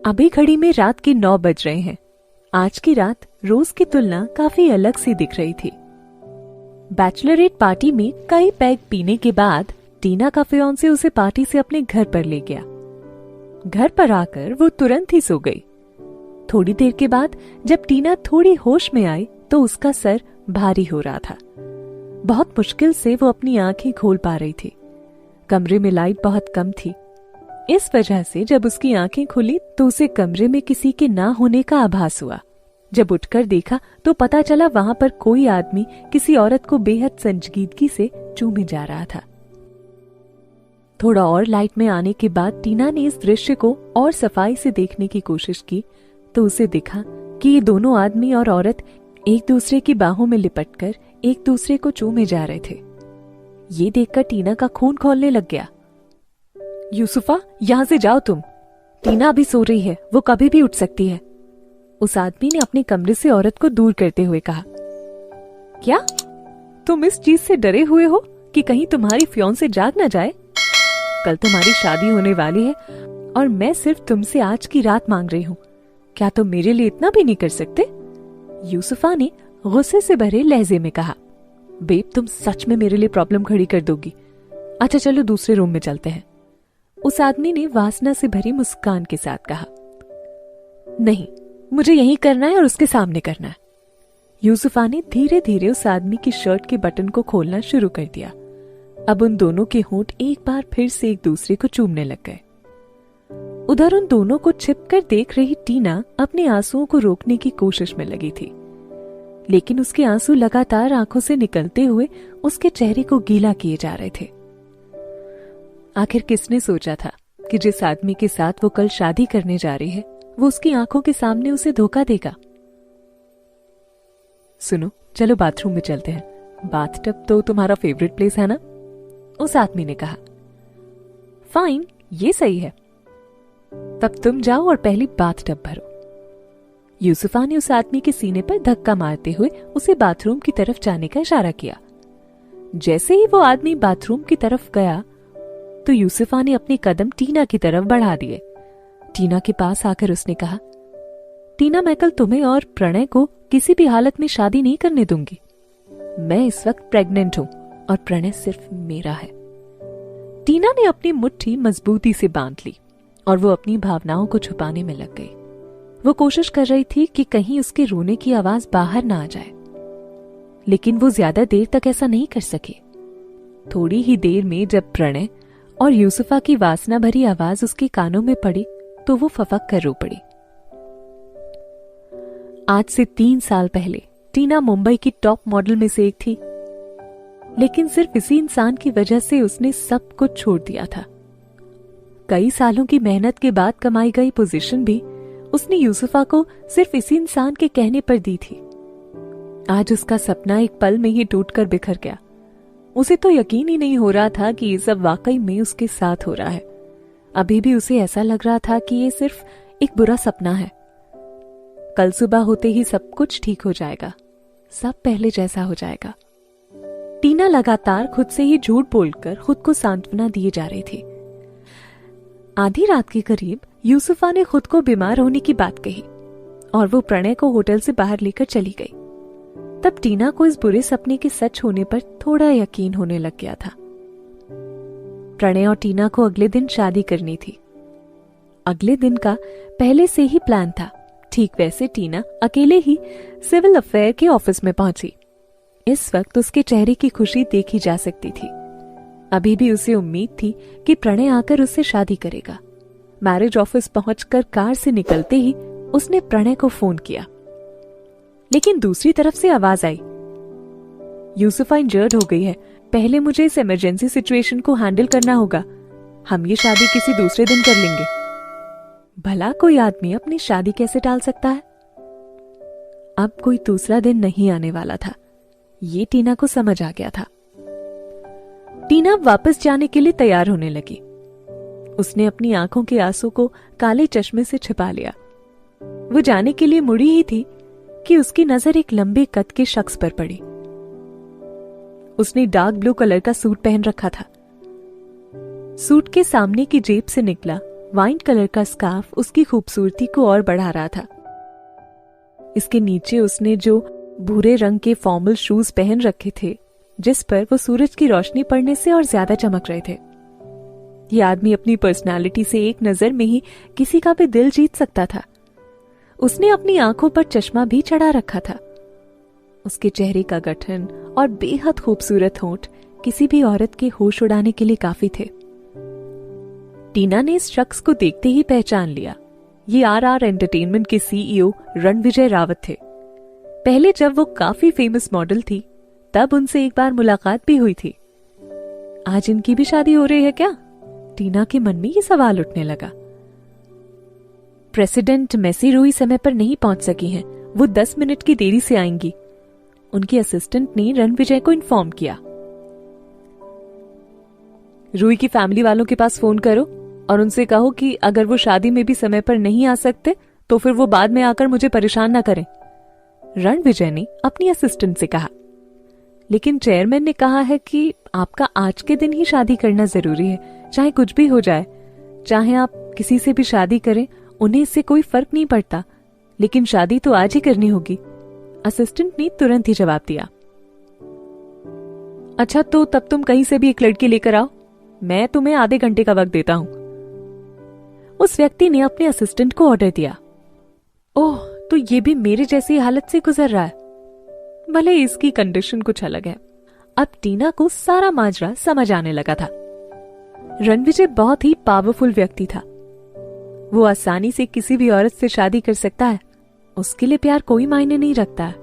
अभी घड़ी में रात के 9 बज रहे हैं। आज की रात रोज की तुलना काफी अलग सी दिख रही थी। बैचलरेट पार्टी में कई पैग पीने के बाद टीना का फियांसे उसे पार्टी से अपने घर पर ले गया। घर पर आकर वो तुरंत ही सो गई। थोड़ी देर के बाद जब टीना थोड़ी होश में आई तो उसका सर भारी हो रहा था। बहुत मुश्किल से वो अपनी आंखें खोल पा रही थी। कमरे में लाइट बहुत कम थी। इस वजह से जब उसकी आंखें खुली तो उसे कमरे में किसी के ना होने का आभास हुआ। जब उठकर देखा तो पता चला वहां पर कोई आदमी किसी औरत को बेहद संजीदगी से चूमे जा रहा था। थोड़ा और लाइट में आने के बाद टीना ने इस दृश्य को और सफाई से देखने की कोशिश की तो उसे दिखा कि ये दोनों आदमी और औरत एक दूसरे की बाहों में लिपटकर एक दूसरे को चूमे जा रहे थे। ये देखकर टीना का खून खौलने लग गया। यूसुफा, यहां से जाओ तुम। टीना अभी सो रही है, वो कभी भी उठ सकती है। उस आदमी ने अपने कमरे से औरत को दूर करते हुए कहा। क्या तुम इस चीज से डरे हुए हो कि कहीं तुम्हारी फियांसे जाग ना जाए? कल तुम्हारी शादी होने वाली है और मैं सिर्फ तुमसे आज की रात मांग रही हूँ। क्या तुम मेरे लिए इतना भी नहीं कर सकते? यूसुफा ने गुस्से से भरे लहजे में कहा। बेब, तुम सच में मेरे लिए प्रॉब्लम खड़ी कर दोगी। अच्छा चलो दूसरे रूम में चलते हैं। उस आदमी ने वासना से भरी मुस्कान के साथ कहा। नहीं, मुझे यही करना है और उसके सामने करना है। यूसुफा ने धीरे धीरे उस आदमी की शर्ट के बटन को खोलना शुरू कर दिया। अब उन दोनों के होंठ एक बार फिर से एक दूसरे को चूमने लग गए। उधर उन दोनों को छिपकर देख रही टीना अपने आंसुओं को रोकने की कोशिश में लगी थी, लेकिन उसके आंसू लगातार आंखों से निकलते हुए उसके चेहरे को गीला किए जा रहे थे। आखिर किसने सोचा था कि जिस आदमी के साथ वो कल शादी करने जा रही है वो उसकी आंखों के सामने उसे धोखा देगा। सुनो, चलो बाथरूम में चलते हैं। बाथटब तो तुम्हारा फेवरेट प्लेस है ना? उस आदमी ने कहा। फाइन, ये सही है। तब तुम जाओ और पहली बाथटब भरो। यूसुफा ने उस आदमी के सीने पर धक्का मारते हुए उसे बाथरूम की तरफ जाने का इशारा किया। जैसे ही वो आदमी बाथरूम की तरफ गया तो यूसुफा ने अपने कदम टीना की तरफ बढ़ा दिए। टीना के पास आकर उसने कहा, टीना, मैं कल तुम्हें और प्रणय को किसी भी हालत में शादी नहीं करने दूंगी। मैं इस वक्त प्रेग्नेंट हूं और प्रणय सिर्फ मेरा है। टीना ने अपनी मुट्ठी मजबूती से बांध ली और वो अपनी भावनाओं को छुपाने में लग गई। वो कोशिश कर रही थी कि कहीं उसके रोने की आवाज बाहर ना आ जाए, लेकिन वो ज्यादा देर तक ऐसा नहीं कर सके। थोड़ी ही देर में जब प्रणय और यूसुफा की वासना भरी आवाज उसके कानों में पड़ी तो वो फफक कर रो पड़ी। आज से 3 साल पहले टीना मुंबई की टॉप मॉडल में से एक थी, लेकिन सिर्फ इसी इंसान की वजह से उसने सब कुछ छोड़ दिया था। कई सालों की मेहनत के बाद कमाई गई पोजीशन भी उसने यूसुफा को सिर्फ इसी इंसान के कहने पर दी थी। आज उसका सपना एक पल में ही टूटकर बिखर गया। उसे तो यकीन ही नहीं हो रहा था कि ये सब वाकई में उसके साथ हो रहा है। अभी भी उसे ऐसा लग रहा था कि ये सिर्फ एक बुरा सपना है। कल सुबह होते ही सब कुछ ठीक हो जाएगा, सब पहले जैसा हो जाएगा। टीना लगातार खुद से ही झूठ बोलकर खुद को सांत्वना दिए जा रही थी। आधी रात के करीब यूसुफा ने खुद को बीमार होने की बात कही और वो प्रणय को होटल से बाहर लेकर चली गई। तब टीना को इस बुरे सपने के सच होने पर थोड़ा यकीन होने लग गया था। प्रणय और टीना को अगले दिन शादी करनी थी। अगले दिन का पहले से ही प्लान था। ठीक वैसे टीना अकेले ही सिविल अफेयर के ऑफिस में पहुंची। इस वक्त उसके चेहरे की खुशी देखी जा सकती थी। अभी भी उसे उम्मीद थी कि प्रणय आकर उससे शादी करेगा। मैरिज ऑफिस पहुंचकर कार से निकलते ही उसने प्रणय को फोन किया, लेकिन दूसरी तरफ से आवाज आई, यूसुफा इंजर्ड हो गई है, पहले मुझे इस इमरजेंसी सिचुएशन को हैंडल करना होगा। हम ये शादी किसी दूसरे दिन कर लेंगे। भला कोई आदमी अपनी शादी कैसे टाल सकता है? अब कोई दूसरा दिन नहीं आने वाला था, ये टीना को समझ आ गया था। टीना वापस जाने के लिए तैयार होने लगी। उसने अपनी आंखों के आंसू को काले चश्मे से छिपा लिया। वो जाने के लिए मुड़ी ही थी कि उसकी नजर एक लंबे कद के शख्स पर पड़ी। उसने डार्क ब्लू कलर का सूट पहन रखा था। सूट के सामने की जेब से निकला वाइन कलर का स्कार्फ उसकी खूबसूरती को और बढ़ा रहा था। इसके नीचे उसने जो भूरे रंग के फॉर्मल शूज पहन रखे थे, जिस पर वो सूरज की रोशनी पड़ने से और ज्यादा चमक रहे थे। ये आदमी अपनी पर्सनालिटी से एक नजर में ही किसी का भी दिल जीत सकता था। उसने अपनी आंखों पर चश्मा भी चढ़ा रखा था। उसके चेहरे का गठन और बेहद खूबसूरत होंठ किसी भी औरत के होश उड़ाने के लिए काफी थे। टीना ने इस शख्स को देखते ही पहचान लिया। ये RR एंटरटेनमेंट के CEO रणविजय रावत थे। पहले जब वो काफी फेमस मॉडल थी, तब उनसे एक बार मुलाकात भी हुई थी। आज इनकी भी शादी हो रही है क्या? टीना के मन में ये सवाल उठने लगा। प्रेसिडेंट मेसी रूई समय पर नहीं पहुंच सकी हैं। वो 10 मिनट की देरी से आएंगी, उनकी असिस्टेंट ने रणविजय को इन्फॉर्म किया। रूई की फैमिली वालों के पास फोन करो और उनसे कहो कि अगर वो शादी में भी समय पर नहीं आ सकते तो फिर वो बाद में आकर मुझे परेशान ना करें, रणविजय ने अपनी असिस्टेंट से कहा। लेकिन चेयरमैन ने कहा है कि आपका आज के दिन ही शादी करना जरूरी है, चाहे कुछ भी हो जाए। चाहे आप किसी से भी शादी करें, उन्हें इससे कोई फर्क नहीं पड़ता, लेकिन शादी तो आज ही करनी होगी, असिस्टेंट ने तुरंत ही जवाब दिया। अच्छा, तो तब तुम कहीं से भी एक लड़की लेकर आओ, मैं तुम्हें आधे घंटे का वक्त देता हूं, उस व्यक्ति ने अपने असिस्टेंट को ऑर्डर दिया। ओह, तो ये भी मेरे जैसी हालत से गुजर रहा है। भले इसकी कंडीशन कुछ अलग है। अब टीना को सारा माजरा समझ आने लगा था। रणविजय बहुत ही पावरफुल व्यक्ति था। वो आसानी से किसी भी औरत से शादी कर सकता है। उसके लिए प्यार कोई मायने नहीं रखता है।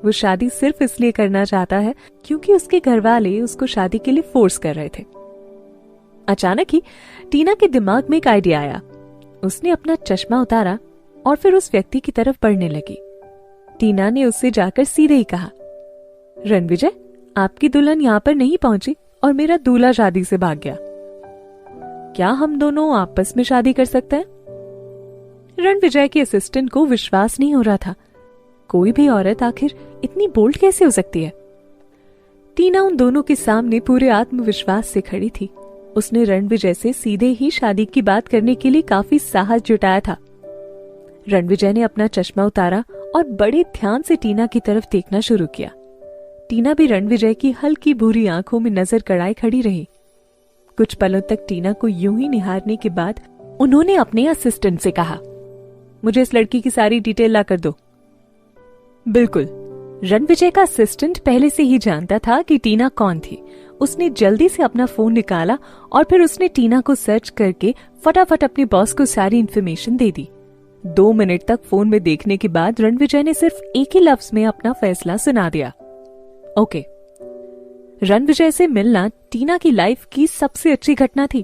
वो शादी सिर्फ इसलिए करना चाहता है क्योंकि उसके घरवाले उसको शादी के लिए फोर्स कर रहे थे। अचानक ही टीना के दिमाग में एक आइडिया आया। उसने अपना चश्मा उतारा और फिर उस व्यक्ति की तरफ बढ़ने लगी। टीना ने उससे जाकर सीधे ही कहा, रणविजय, आपकी दुल्हन यहाँ पर नहीं पहुंची और मेरा दूल्हा शादी से भाग गया। क्या हम दोनों आपस में शादी कर सकते हैं? रणविजय के असिस्टेंट को विश्वास नहीं हो रहा था। कोई भी औरत आखिर इतनी बोल्ड कैसे हो सकती है? टीना उन दोनों के सामने पूरे आत्मविश्वास से खड़ी थी। उसने रणविजय से सीधे ही शादी की बात करने के लिए काफी साहस जुटाया था। रणविजय ने अपना चश्मा उतारा और बड़े ध्यान से टीना की तरफ देखना शुरू किया। टीना भी रणविजय की हल्की भूरी आंखों में नजर गड़ाए खड़ी रही। कुछ पलों तक टीना को यूं ही निहारने के बाद उन्होंने अपने असिस्टेंट से कहा, मुझे इस लड़की की सारी डिटेल ला कर दो। बिल्कुल। रणविजय का असिस्टेंट पहले से ही जानता था कि टीना कौन थी। उसने जल्दी से अपना फोन निकाला और फिर उसने टीना को सर्च करके फटाफट अपने बॉस को सारी इंफॉर्मेशन दे दी। 2 मिनट तक फोन में देखने के बाद रणविजय ने सिर्फ एक ही लफ्ज में अपना फैसला सुना दिया, ओके। रणविजय से मिलना टीना की लाइफ की सबसे अच्छी घटना थी।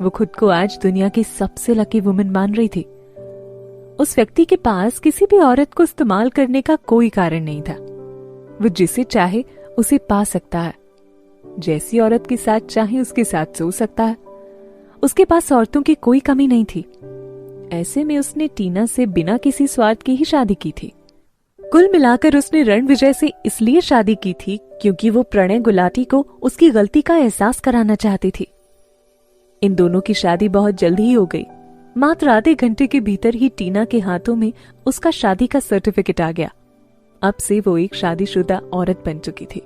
वो खुद को आज दुनिया की सबसे लकी वुमन मान रही थी। उस व्यक्ति के पास किसी भी औरत को इस्तेमाल करने का कोई कारण नहीं था। वो जिसे चाहे उसे पा सकता है, जैसी औरत के साथ चाहे उसके साथ सो सकता है। उसके पास औरतों की कोई कमी नहीं थी। ऐसे में उसने टीना से बिना किसी स्वार्थ की ही शादी की थी। कुल मिलाकर उसने रणविजय से इसलिए शादी की थी क्योंकि वो प्रणय गुलाटी को उसकी गलती का एहसास कराना चाहती थी। इन दोनों की शादी बहुत जल्दी ही हो गई। मात्र आधे घंटे के भीतर ही टीना के हाथों में उसका शादी का सर्टिफिकेट आ गया। अब से वो एक शादीशुदा औरत बन चुकी थी।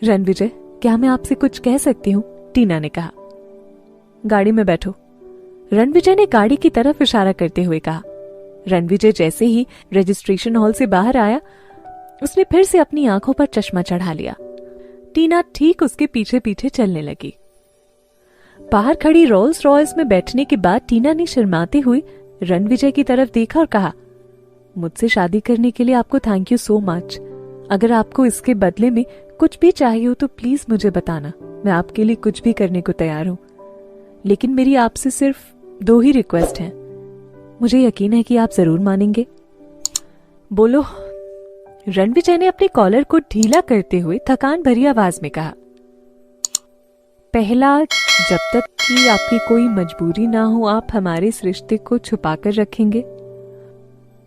रणविजय, क्या मैं आपसे कुछ कह सकती हूँ? टीना ने कहा। गाड़ी में बैठो, रणविजय ने गाड़ी की तरफ इशारा करते हुए कहा। रणविजय जैसे ही रजिस्ट्रेशन हॉल से बाहर आया, उसने फिर से अपनी आंखों पर चश्मा चढ़ा लिया। टीना ठीक उसके पीछे पीछे चलने लगी। बाहर खड़ी रोल्स रॉयल्स में बैठने के बाद टीना ने शर्माते हुए रणविजय की तरफ देखा और कहा, मुझसे शादी करने के लिए आपको थैंक यू सो मच। अगर आपको इसके बदले में कुछ भी चाहिए हो तो प्लीज मुझे बताना, मैं आपके लिए कुछ भी करने को तैयार हूं। लेकिन मेरी आपसे सिर्फ 2 ही रिक्वेस्ट हैं। मुझे यकीन है कि आप जरूर मानेंगे। बोलो, रणविजय ने अपने कॉलर को ढीला करते हुए थकान भरी आवाज में कहा। पहला, जब तक कि आपकी कोई मजबूरी ना हो आप हमारे इस रिश्ते को छुपाकर रखेंगे।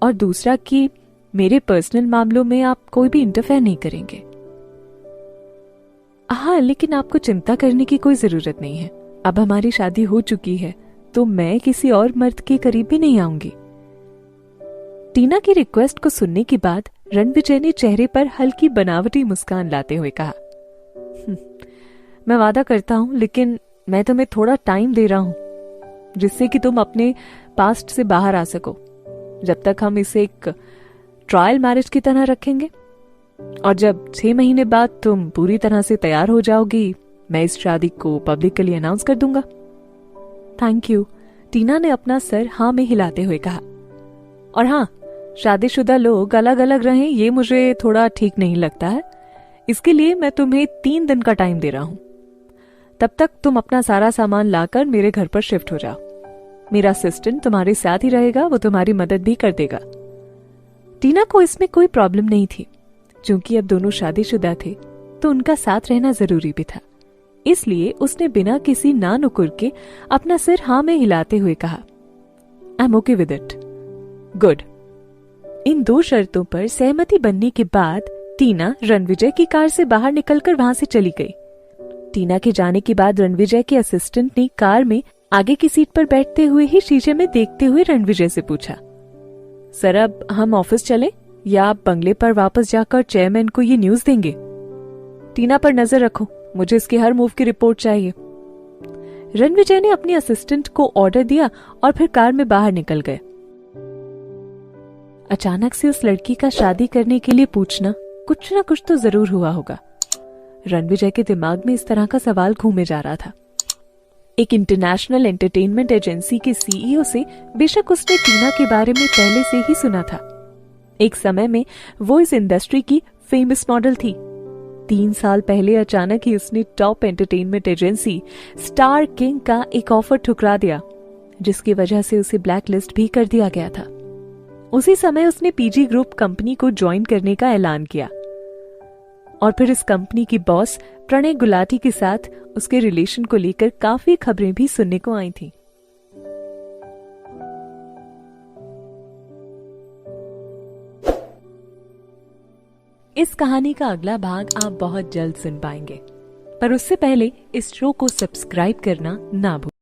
और दूसरा कि मेरे पर्सनल मामलों में आप कोई भी इंटरफेयर नहीं करेंगे। हाँ, लेकिन आपको चिंता करने की कोई जरूरत नहीं है। अब हमारी शादी हो चुकी है तो मैं किसी और मर्द के करीब भी नहीं आऊंगी। टीना की रिक्वेस्ट को सुनने के बाद रणविजय ने चेहरे पर हल्की बनावटी मुस्कान लाते हुए कहा, मैं वादा करता हूं, लेकिन मैं तुम्हें थोड़ा टाइम दे रहा हूं जिससे कि तुम अपने पास्ट से बाहर आ सको। जब तक हम इसे एक ट्रायल मैरिज की तरह रखेंगे और जब 6 महीने बाद तुम पूरी तरह से तैयार हो जाओगी, मैं इस शादी को पब्लिकली अनाउंस कर दूंगा। थैंक यू, टीना ने अपना सर हाँ में हिलाते हुए कहा। और हाँ, शादीशुदा लोग अलग अलग रहें ये मुझे थोड़ा ठीक नहीं लगता है, इसके लिए मैं तुम्हें 3 दिन का टाइम दे रहा हूं। तब तक तुम अपना सारा सामान लाकर मेरे घर पर शिफ्ट हो जाओ। मेरा असिस्टेंट तुम्हारे साथ ही रहेगा, वो तुम्हारी मदद भी कर देगा। टीना को इसमें कोई प्रॉब्लम नहीं थी, क्योंकि अब दोनों शादीशुदा थे तो उनका साथ रहना जरूरी भी था। इसलिए उसने बिना किसी ना नुकुर के अपना सिर हाँ में हिलाते हुए कहा, I am okay with it. Good. इन 2 शर्तों पर सहमति बनने के बाद टीना रणविजय की कार से बाहर निकलकर वहां से चली गई। टीना के जाने के बाद रणविजय के असिस्टेंट ने कार में आगे की सीट पर बैठते हुए ही शीशे में देखते हुए रणविजय से पूछा, सर अब हम ऑफिस चलें या आप बंगले पर वापस जाकर चेयरमैन को ये न्यूज देंगे? टीना पर नजर रखो, मुझे इसके हर मूव की रिपोर्ट चाहिए। रणविजय ने अपने असिस्टेंट को ऑर्डर दिया और फिर कार में बाहर निकल गए। अचानक से उस लड़की का शादी करने के लिए पूछना कुछ ना कुछ तो जरूर हुआ होगा। रणविजय के दिमाग में इस तरह का सवाल घूमे जा रहा था। एक इंटरनेशनल एंटरटेनमेंट एजेंसी के सीईओ से बेशक उसने टीना के बारे में पहले से ही सुना था। एक समय में वो इस इंडस्ट्री की फेमस मॉडल थी। 3 साल पहले अचानक ही उसने top entertainment agency star king का एक ऑफर ठुकरा दिया, जिसकी वजह से उसे ब्लैक लिस्ट भी कर दिया गया था। उसी समय उसने पीजी ग्रुप कंपनी को ज्वाइन करने का ऐलान किया और फिर इस कंपनी की बॉस प्रणय गुलाटी के साथ उसके रिलेशन को लेकर काफी खबरें भी सुनने को आई थी। इस कहानी का अगला भाग आप बहुत जल्द सुन पाएंगे, पर उससे पहले इस शो को सब्सक्राइब करना ना भूलें।